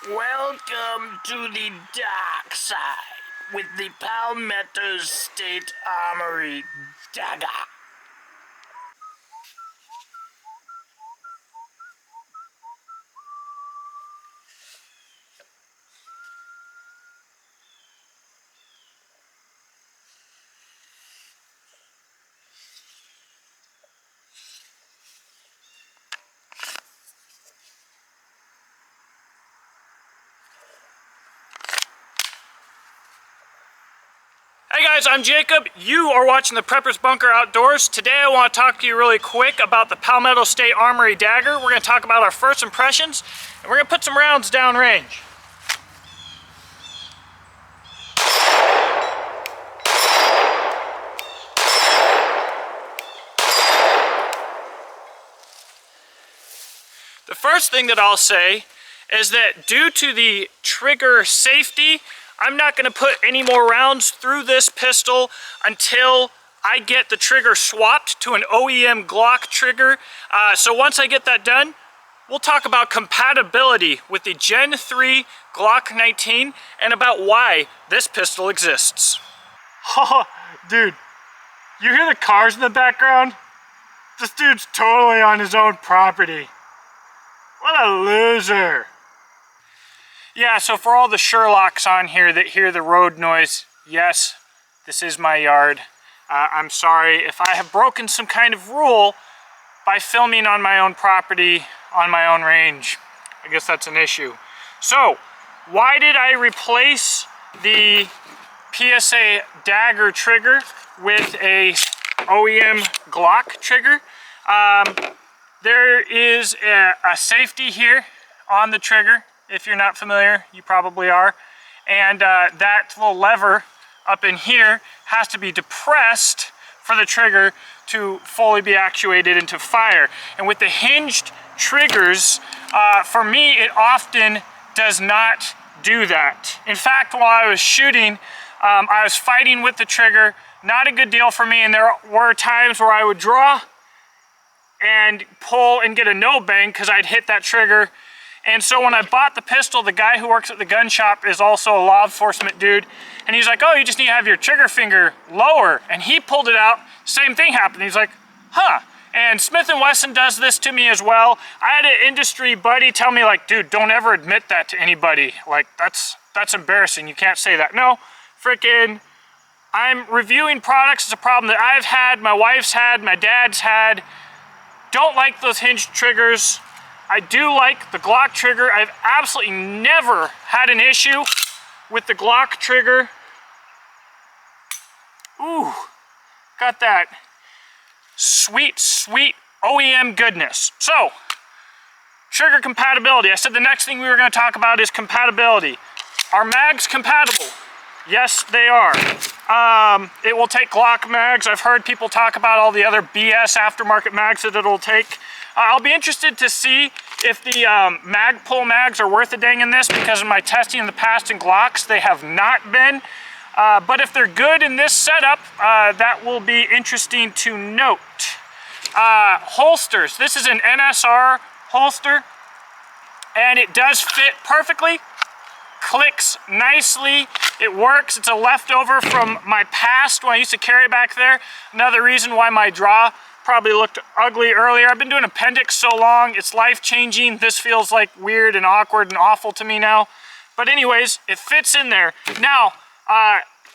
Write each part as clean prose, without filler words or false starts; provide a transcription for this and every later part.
Welcome to the dark side with the Palmetto State Armory Dagger. Hey guys, I'm Jacob. You are watching the Prepper's Bunker Outdoors. Today I want to talk to you really quick about the Palmetto State Armory Dagger. We're going to talk about our first impressions, and we're going to put some rounds downrange. The first thing that I'll say is that due to the trigger safety, I'm not going to put any more rounds through this pistol until I get the trigger swapped to an OEM Glock trigger. So once I get that done, we'll talk about compatibility with the Gen 3 Glock 19 and about why this pistol exists. Oh, dude, you hear the cars in the background? This dude's totally on his own property. What a loser. Yeah, so for all the Sherlocks on here that hear the road noise, yes, this is my yard. I'm sorry if I have broken some kind of rule by filming on my own property, on my own range. I guess that's an issue. So, why did I replace the PSA Dagger trigger with a OEM Glock trigger? There is a safety here on the trigger. If you're not familiar, you probably are. And that little lever up in here has to be depressed for the trigger to fully be actuated into fire. And with the hinged triggers, for me, it often does not do that. In fact, while I was shooting, I was fighting with the trigger. Not a good deal for me, and there were times where I would draw and pull and get a no bang because I'd hit that trigger. And so when I bought the pistol, the guy who works at the gun shop is also a law enforcement dude. And he's like, oh, you just need to have your trigger finger lower. And he pulled it out, same thing happened. He's like, huh. And Smith & Wesson does this to me as well. I had an industry buddy tell me like, dude, don't ever admit that to anybody. Like, that's embarrassing, you can't say that. No, frickin', I'm reviewing products. It's a problem that I've had, my wife's had, my dad's had. Don't like those hinged triggers. I do like the Glock trigger. I've absolutely never had an issue with the Glock trigger. Ooh, got that sweet, sweet OEM goodness. So, trigger compatibility. I said the next thing we were going to talk about is compatibility. Are mags compatible? Yes, they are. It will take Glock mags. I've heard people talk about all the other BS aftermarket mags that it'll take. I'll be interested to see if the Magpul mags are worth a dang in this, because in my testing in the past in Glocks, they have not been. But if they're good in this setup, that will be interesting to note. Holsters. This is an NSR holster, and it does fit perfectly. Clicks nicely. It works. It's a leftover from my past when I used to carry back there. Another reason why my draw probably looked ugly earlier. I've been doing appendix so long, it's life-changing. This feels like weird and awkward and awful to me now. But anyways, it fits in there. Now,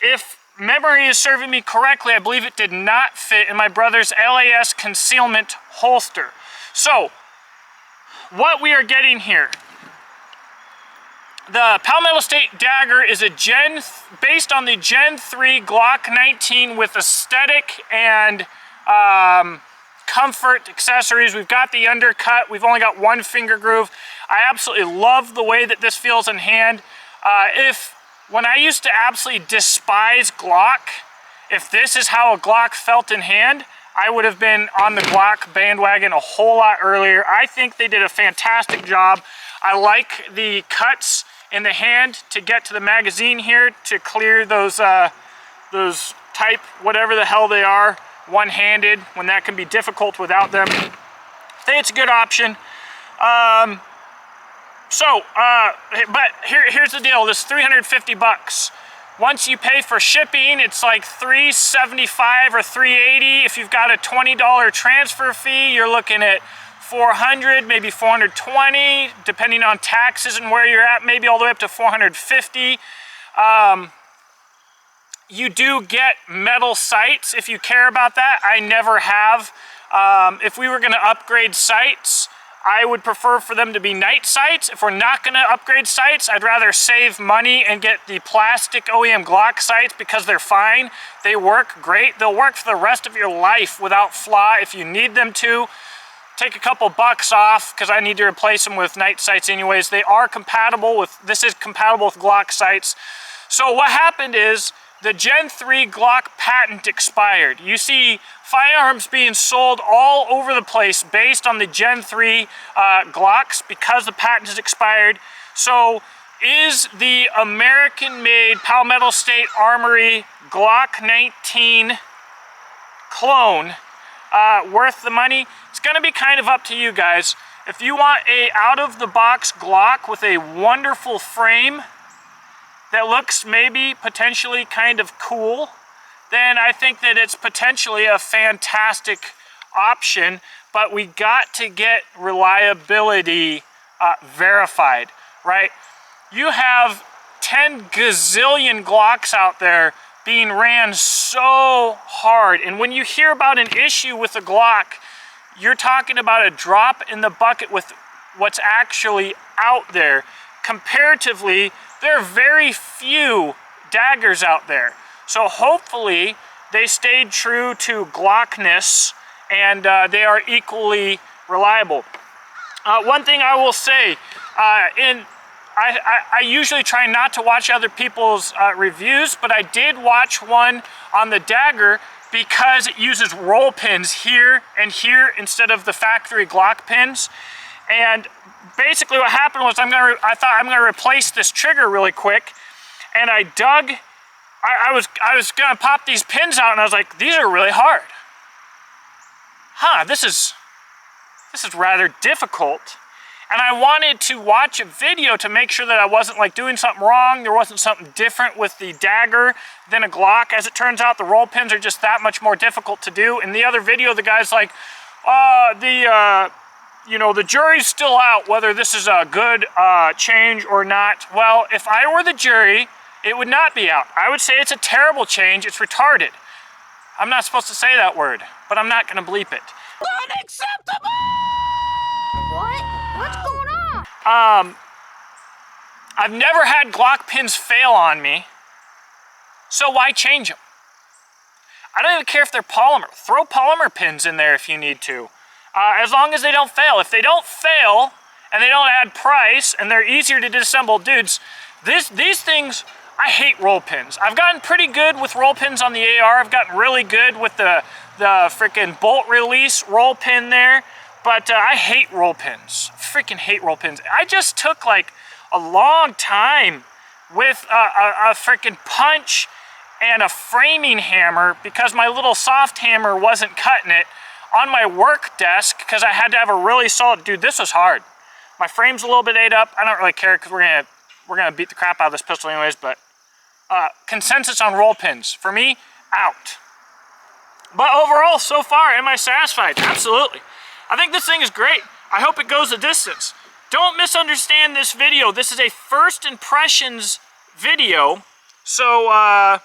if memory is serving me correctly, I believe it did not fit in my brother's LAS concealment holster. So, what we are getting here, the Palmetto State Dagger is a based on the Gen 3 Glock 19 with aesthetic and comfort accessories. We've got the undercut. We've only got one finger groove. I absolutely love the way that this feels in hand. When I used to absolutely despise Glock, if this is how a Glock felt in hand, I would have been on the Glock bandwagon a whole lot earlier. I think they did a fantastic job. I like the cuts in the hand to get to the magazine here to clear those type, whatever the hell they are, one-handed, when that can be difficult without them. I think it's a good option. but here's the deal. This $350. Once you pay for shipping, it's like $375 or $380. If you've got a $20 transfer fee, you're looking at $400, maybe $420, depending on taxes and where you're at, maybe all the way up to $450. You do get metal sights if you care about that. I never have. If we were going to upgrade sights, I would prefer for them to be night sights. If we're not going to upgrade sights, I'd rather save money and get the plastic OEM Glock sights because they're fine. They work great. They'll work for the rest of your life without flaw if you need them to. Take a couple bucks off because I need to replace them with night sights anyways. They are compatible with, this is compatible with Glock sights. So what happened is the Gen 3 Glock patent expired. You see firearms being sold all over the place based on the Gen 3 Glocks because the patent has expired. So is the American-made Palmetto State Armory Glock 19 clone worth the money? It's going to be kind of up to you guys. If you want a out-of-the-box Glock with a wonderful frame that looks maybe potentially kind of cool, then I think that it's potentially a fantastic option, but we got to get reliability verified, right? You have 10 gazillion Glocks out there being ran so hard, and when you hear about an issue with a Glock, you're talking about a drop in the bucket with what's actually out there. Comparatively, there are very few daggers out there. So hopefully they stayed true to Glockness and they are equally reliable. One thing I will say, I usually try not to watch other people's reviews, but I did watch one on the Dagger because it uses roll pins here and here instead of the factory Glock pins. And basically what happened was I thought I'm gonna replace this trigger really quick, and I dug. I was gonna pop these pins out, and I was like, these are really hard. This is rather difficult. And I wanted to watch a video to make sure that I wasn't like doing something wrong. There wasn't something different with the Dagger than a Glock. As it turns out, the roll pins are just that much more difficult to do. In the other video, the guy's like, you know, the jury's still out whether this is a good change or not. Well, if I were the jury, it would not be out. I would say it's a terrible change. It's retarded. I'm not supposed to say that word, but I'm not going to bleep it. Unacceptable! What? What's going on? I've never had Glock pins fail on me, so why change them? I don't even care if they're polymer. Throw polymer pins in there if you need to. As long as they don't fail. If they don't fail and they don't add price and they're easier to disassemble, dudes, these things, I hate roll pins. I've gotten pretty good with roll pins on the AR. I've gotten really good with the freaking bolt release roll pin there, but I hate roll pins. Freaking hate roll pins. I just took like a long time with a freaking punch and a framing hammer because my little soft hammer wasn't cutting it on my work desk because I had to have a really solid, dude, this was hard. My frame's a little bit ate up. I don't really care because we're gonna beat the crap out of this pistol anyways, but consensus on roll pins. For me, out. But overall, so far, am I satisfied? Absolutely. I think this thing is great. I hope it goes the distance. Don't misunderstand this video. This is a first impressions video, so I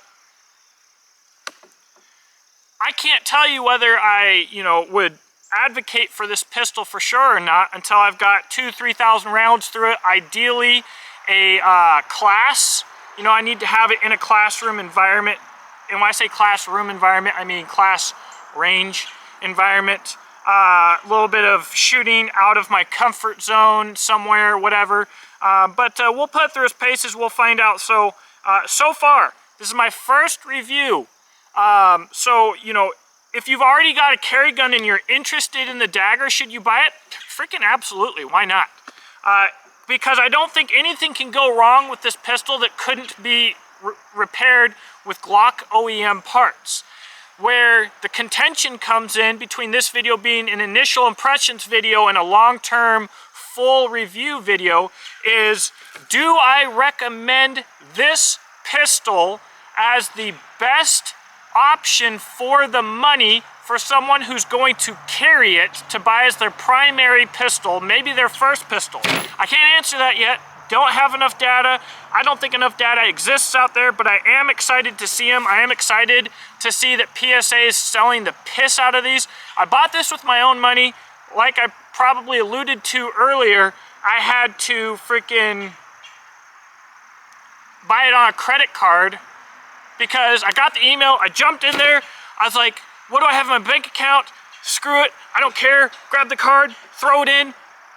can't tell you whether I, would advocate for this pistol for sure or not until I've got 2,000-3,000 rounds through it. Ideally, a class. I need to have it in a classroom environment. And when I say classroom environment, I mean class range environment. A little bit of shooting out of my comfort zone somewhere, whatever. But we'll put it through its paces. We'll find out. So far, this is my first review. If you've already got a carry gun and you're interested in the Dagger, should you buy it? Freaking absolutely. Why not? Because I don't think anything can go wrong with this pistol that couldn't be repaired with Glock OEM parts. Where the contention comes in between this video being an initial impressions video and a long-term full review video is, do I recommend this pistol as the best option for the money for someone who's going to carry it to buy as their primary pistol, maybe their first pistol? I can't answer that yet. Don't have enough data. I don't think enough data exists out there, but I am excited to see them. I am excited to see that PSA is selling the piss out of these. I bought this with my own money. Like I probably alluded to earlier, I had to freaking buy it on a credit card because I got the email, I jumped in there, I was like, what do I have in my bank account? Screw it, I don't care. Grab the card, throw it in.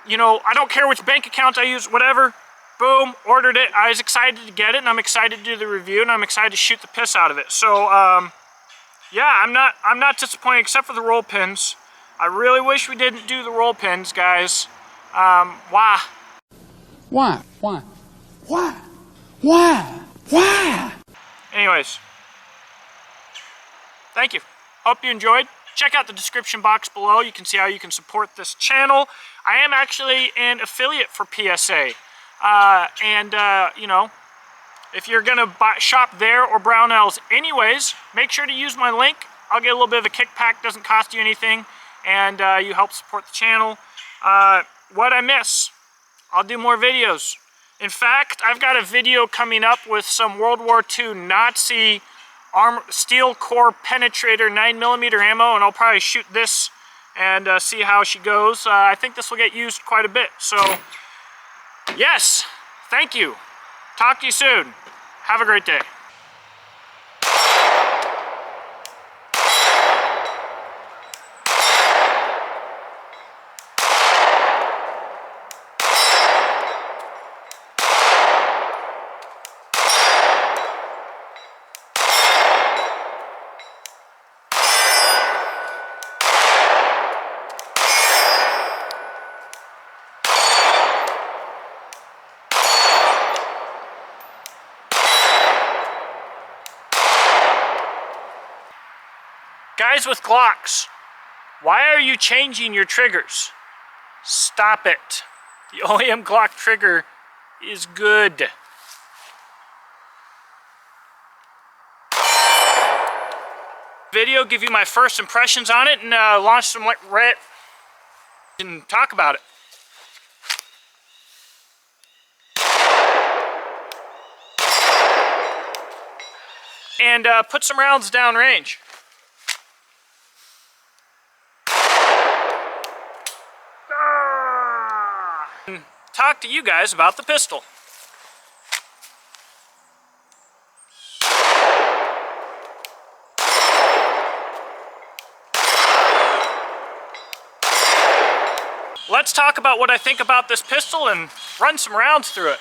You know, I don't care which bank account I use, whatever. Boom, ordered it. I was excited to get it, and I'm excited to do the review, and I'm excited to shoot the piss out of it. So, yeah, I'm not disappointed except for the roll pins. I really wish we didn't do the roll pins, guys. Why? Why? Why? Why? Why? Why? Anyways, thank you. Hope you enjoyed. Check out the description box below. You can see how you can support this channel. I am actually an affiliate for PSA. You know, if you're gonna shop there or Brownells anyways, make sure to use my link. I'll get a little bit of a kickback, doesn't cost you anything, and you help support the channel. What I miss, I'll do more videos. In fact, I've got a video coming up with some World War II Nazi steel core penetrator 9mm ammo, and I'll probably shoot this and see how she goes. I think this will get used quite a bit, so yes, thank you. Talk to you soon. Have a great day. Guys with Glocks, why are you changing your triggers? Stop it. The OEM Glock trigger is good. Video, give you my first impressions on it, and launch some and talk about it. And put some rounds downrange. Talk to you guys about the pistol. Let's talk about what I think about this pistol and run some rounds through it.